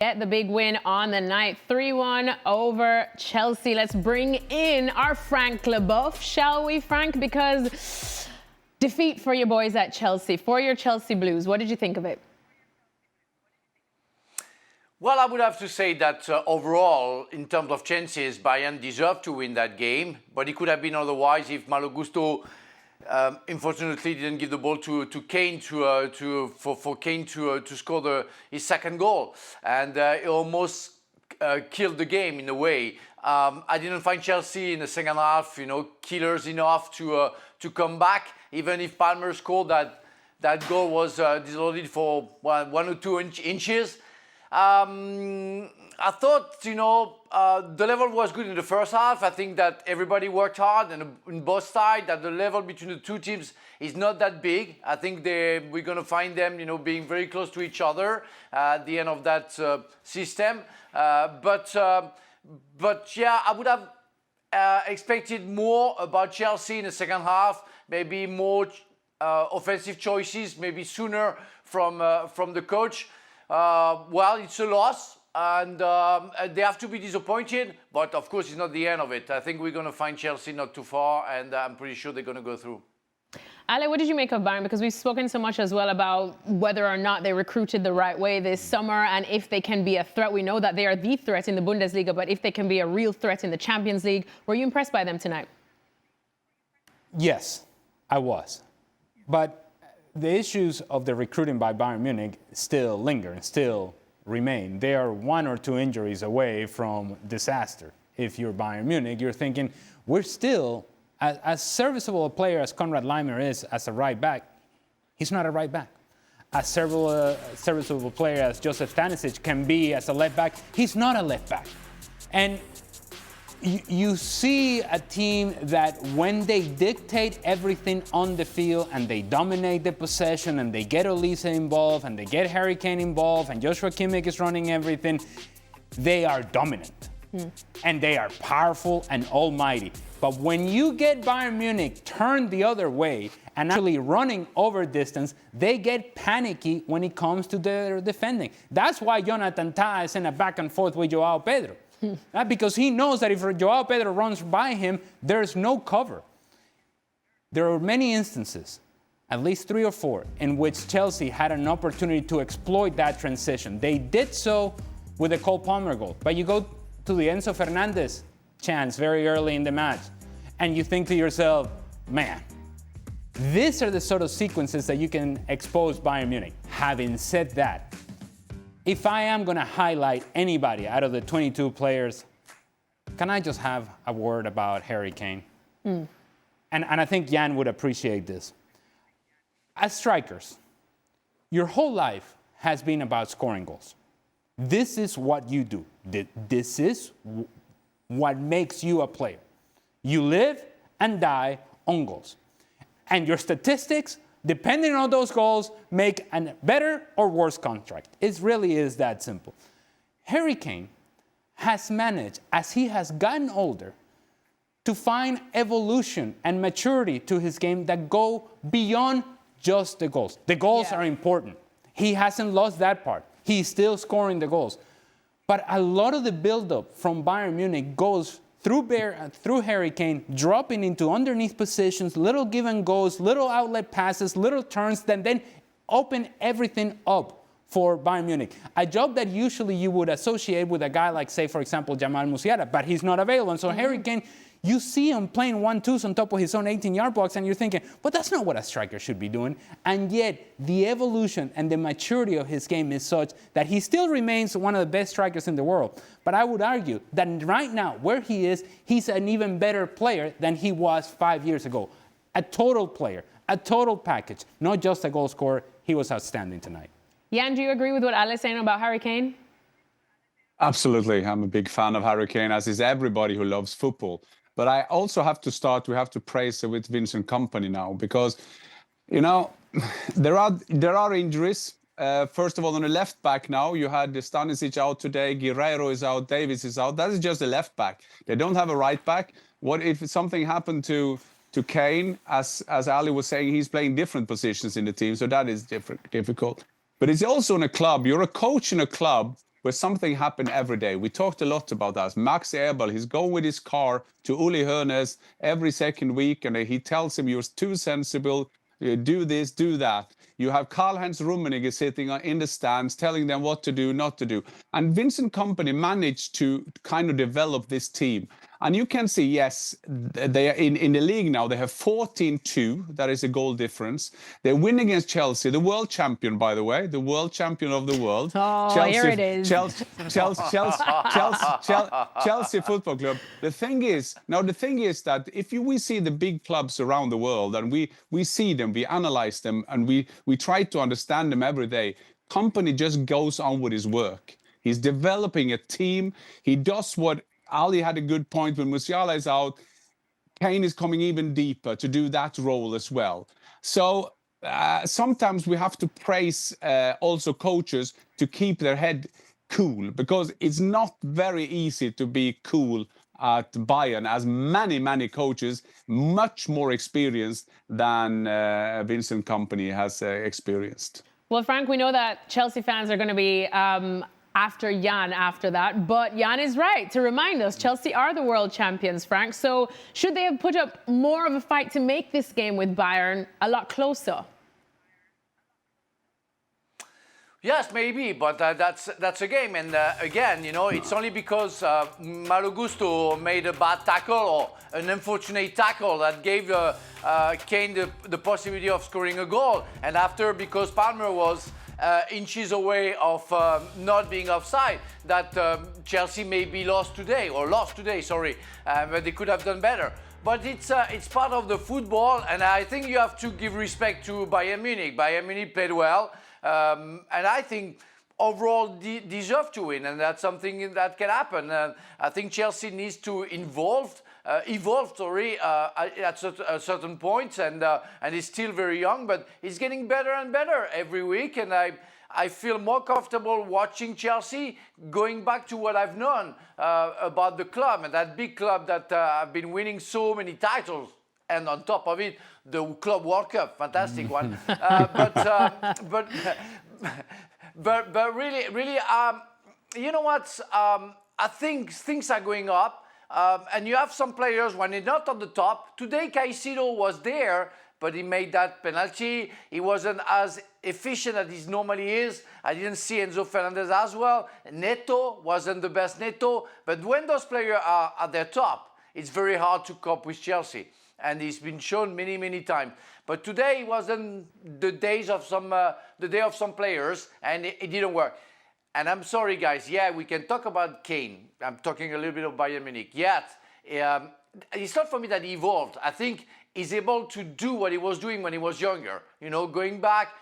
Get the big win on the night, 3-1 over Chelsea. Let's bring in our Frank Leboeuf, shall we, Frank? Because defeat for your boys at Chelsea, for your Chelsea Blues. What did you think of it? Well, I would have to say that overall, in terms of chances, Bayern deserved to win that game, but it could have been otherwise if Malo Gusto unfortunately didn't give the ball to Kane for Kane to score his second goal, and it almost killed the game in a way. I didn't find Chelsea in the second half, killers enough to come back. Even if Palmer scored, that goal was disallowed for 1 or 2 inches. I thought, the level was good in the first half. I think that everybody worked hard and on both sides, that the level between the two teams is not that big. I think we're going to find them, being very close to each other at the end of that system. But yeah, I would have expected more about Chelsea in the second half, maybe more offensive choices, maybe sooner from the coach. Well, it's a loss, and they have to be disappointed, but of course it's not the end of it. I think we're going to find Chelsea not too far, and I'm pretty sure they're going to go through. Ale, what did you make of Bayern? Because we've spoken so much as well about whether or not they recruited the right way this summer and if they can be a threat. We know that they are the threat in the Bundesliga, but if they can be a real threat in the Champions League. Were you impressed by them tonight? Yes, I was. But the issues of the recruiting by Bayern Munich still linger and still remain. They are 1 or 2 injuries away from disaster. If you're Bayern Munich, you're thinking, we're still, as serviceable a player as Konrad Laimer is as a right back, he's not a right back. As serviceable player as Josef Stanisic can be as a left back, he's not a left back. And you see a team that when they dictate everything on the field and they dominate the possession and they get Olise involved and they get Harry Kane involved and Joshua Kimmich is running everything, they are dominant. And they are powerful and almighty. But when you get Bayern Munich turned the other way and actually running over distance, they get panicky when it comes to their defending. That's why Jonathan Tah is in a back and forth with Joao Pedro. Because he knows that if Joao Pedro runs by him, there's no cover. There are many instances, at least 3 or 4, in which Chelsea had an opportunity to exploit that transition. They did so with the Cole Palmer goal. But you go to the Enzo Fernandez chance very early in the match, and you think to yourself, man, these are the sort of sequences that you can expose Bayern Munich. Having said that, if I am going to highlight anybody out of the 22 players, can I just have a word about Harry Kane? And I think Jan would appreciate this. As strikers, your whole life has been about scoring goals. This is what you do. This is what makes you a player. You live and die on goals. And your statistics, depending on those goals, make a better or worse contract. It really is that simple. Harry Kane has managed, as he has gotten older, to find evolution and maturity to his game that go beyond just the goals. The goals are important. He hasn't lost that part. He's still scoring the goals. But a lot of the build-up from Bayern Munich goes through Harry Kane, dropping into underneath positions, little give and goes, little outlet passes, little turns, that then open everything up for Bayern Munich. A job that usually you would associate with a guy like, say, for example, Jamal Musiala, but he's not available. And so Harry Kane, you see him playing 1-2s on top of his own 18-yard box, and you're thinking, but that's not what a striker should be doing. And yet, the evolution and the maturity of his game is such that he still remains one of the best strikers in the world. But I would argue that right now, where he is, he's an even better player than he was 5 years ago. A total player, a total package, not just a goal scorer. He was outstanding tonight. Jan, do you agree with what Ale is saying about Harry Kane? Absolutely. I'm a big fan of Harry Kane, as is everybody who loves football. But I also have to praise with Vincent Kompany now, because, there are injuries. First of all, on the left back now, you had Stanisic out today, Guerreiro is out, Davis is out. That is just a left back. They don't have a right back. What if something happened to Kane? As Ali was saying, he's playing different positions in the team, so that is difficult. But it's also in a club. You're a coach in a club where something happened every day. We talked a lot about that. Max Eberl, he's going with his car to Uli Hoeneß every second week, and he tells him, you're too sensible, you do this, do that. You have Karl-Heinz Rummenigge sitting in the stands telling them what to do, not to do. And Vincent Kompany managed to kind of develop this team. And you can see, yes, they are in the league now, they have 14-2. That is a goal difference. They win against Chelsea, the world champion, by the way, the world champion of the world. Oh, Chelsea, here it is. Chelsea Football Club. The thing is that if we see the big clubs around the world and we see them, we analyze them, and we try to understand them every day, Kompany just goes on with his work. He's developing a team. He does what Ali had a good point when Musiala is out. Kane is coming even deeper to do that role as well. So sometimes we have to praise also coaches to keep their head cool, because it's not very easy to be cool at Bayern, as many coaches, much more experienced than Vincent Kompany has experienced. Well, Frank, we know that Chelsea fans are going to be after Jan after that, but Jan is right to remind us Chelsea are the world champions, Frank. So should they have put up more of a fight to make this game with Bayern a lot closer? Yes, maybe, but that's a game. And again, you know, it's only because Malo Gusto made a bad tackle or an unfortunate tackle that gave Kane the possibility of scoring a goal. And after, because Palmer was inches away of not being offside, that Chelsea may be lost today, sorry, but they could have done better. But it's part of the football, and I think you have to give respect to Bayern Munich. Bayern Munich played well. And I think overall deserve to win, and that's something that can happen. I think Chelsea needs to evolve at certain points, and he's still very young, but he's getting better and better every week. And I feel more comfortable watching Chelsea, going back to what I've known about the club, and that big club that have been winning so many titles. And on top of it, the Club World Cup, fantastic one. But really, you know what? I think things are going up, and you have some players when they're not on the top. Today, Caicedo was there, but he made that penalty. He wasn't as efficient as he normally is. I didn't see Enzo Fernandez as well. Neto wasn't the best Neto. But when those players are at their top, it's very hard to cope with Chelsea. And it's been shown many times. But today wasn't the day of some players, and it didn't work. And I'm sorry, guys. Yeah, we can talk about Kane. I'm talking a little bit of Bayern Munich. Yet, it's not for me that he evolved. I think he's able to do what he was doing when he was younger. You know, going back,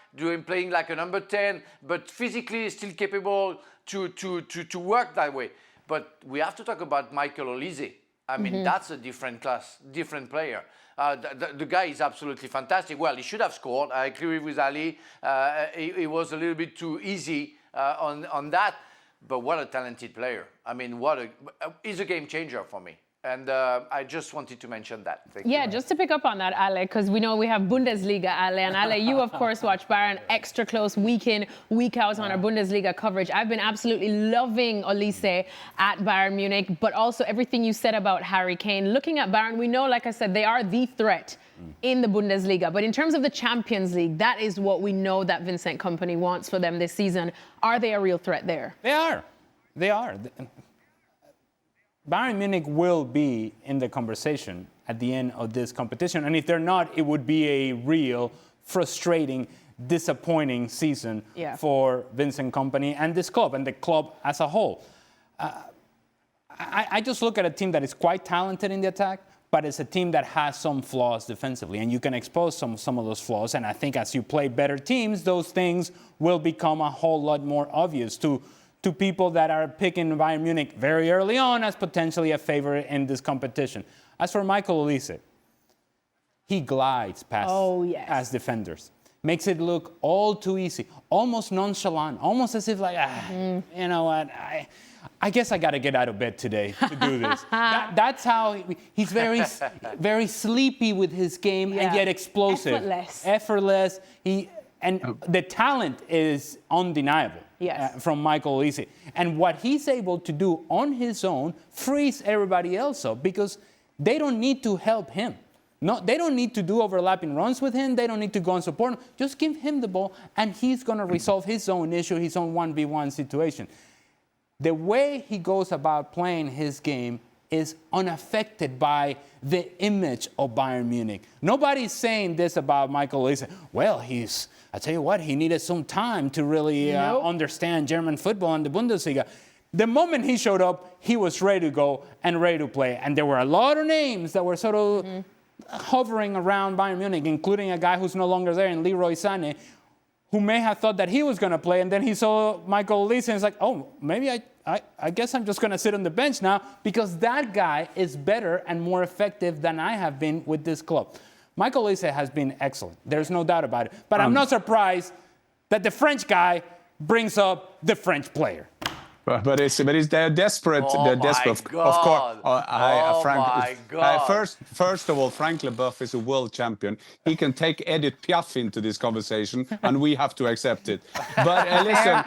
playing like a number 10, but physically still capable to work that way. But we have to talk about Michael Olise. I mean, that's a different class, different player. The guy is absolutely fantastic. Well, he should have scored. I agree with Ali. It was a little bit too easy on that. But what a talented player. I mean, he's a game changer for me. And I just wanted to mention that. Thank you. Just to pick up on that, Ale, because we know we have Bundesliga, Ale. And Ale, you, of course, watch Bayern extra close week in, week out on our Bundesliga coverage. I've been absolutely loving Olise at Bayern Munich, but also everything you said about Harry Kane. Looking at Bayern, we know, like I said, they are the threat in the Bundesliga. But in terms of the Champions League, that is what we know that Vincent Kompany wants for them this season. Are they a real threat there? They are. They are. Bayern Munich will be in the conversation at the end of this competition. And if they're not, it would be a real frustrating, disappointing season for Vincent Kompany and this club and the club as a whole. I just look at a team that is quite talented in the attack, but it's a team that has some flaws defensively. And you can expose some of those flaws. And I think as you play better teams, those things will become a whole lot more obvious to people that are picking Bayern Munich very early on as potentially a favorite in this competition. As for Michael Olise, he glides past as defenders. Makes it look all too easy, almost nonchalant, almost as if like, you know what, I guess I got to get out of bed today to do this. That's how he's very sleepy with his game and yet explosive. Effortless. Effortless. And the talent is undeniable. Yes. From Michael Olise. And what he's able to do on his own frees everybody else up because they don't need to help him. No, they don't need to do overlapping runs with him. They don't need to go and support him. Just give him the ball, and he's going to resolve his own issue, his own 1v1 situation. The way he goes about playing his game is unaffected by the image of Bayern Munich. Nobody's saying this about Michael Olise. Well, I tell you what, he needed some time to really understand German football and the Bundesliga. The moment he showed up, he was ready to go and ready to play. And there were a lot of names that were sort of hovering around Bayern Munich, including a guy who's no longer there, in Leroy Sané, who may have thought that he was going to play, and then he saw Michael Olise and he's like, oh, maybe I guess I'm just going to sit on the bench now because that guy is better and more effective than I have been with this club. Michael Olise has been excellent. There's no doubt about it. But I'm not surprised that the French guy brings up the French player. But they're desperate. Oh they're my desperate. God. Of course. Oh my God. First of all, Frank Leboeuf is a world champion. He can take Edith Piaf into this conversation, and we have to accept it. But listen.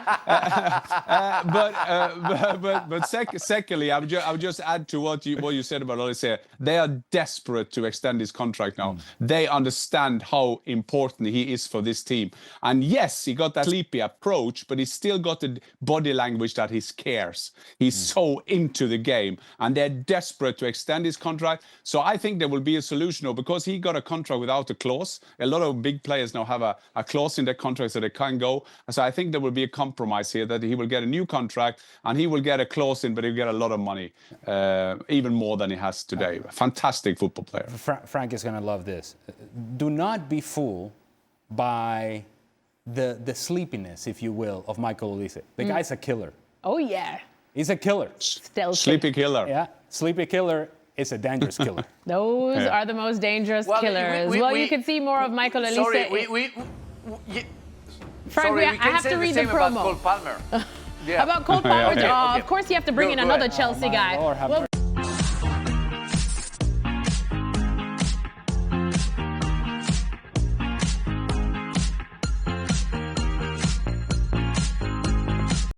Secondly, I would just add to what you said about Olise. They are desperate to extend his contract now. They understand how important he is for this team. And yes, he got that sleepy approach, but he's still got the body language that he cares. He's so into the game, and they're desperate to extend his contract. So I think there will be a solution, because he got a contract without a clause. A lot of big players now have a clause in their contract so they can't go. So I think there will be a compromise here, that he will get a new contract and he will get a clause in, but he'll get a lot of money, even more than he has today. Fantastic football player. Frank is going to love this. Do not be fooled by the sleepiness, if you will, of Michael Olise. The guy's a killer. Oh, yeah. He's a killer. Stealthy. Sleepy killer. Yeah, sleepy killer is a dangerous killer. Those are the most dangerous killers. You can see more of Michael Olise. Sorry, Frank, I have to read the promo. About Cole Palmer. About Cole Palmer? Of course you have to bring in another Chelsea guy.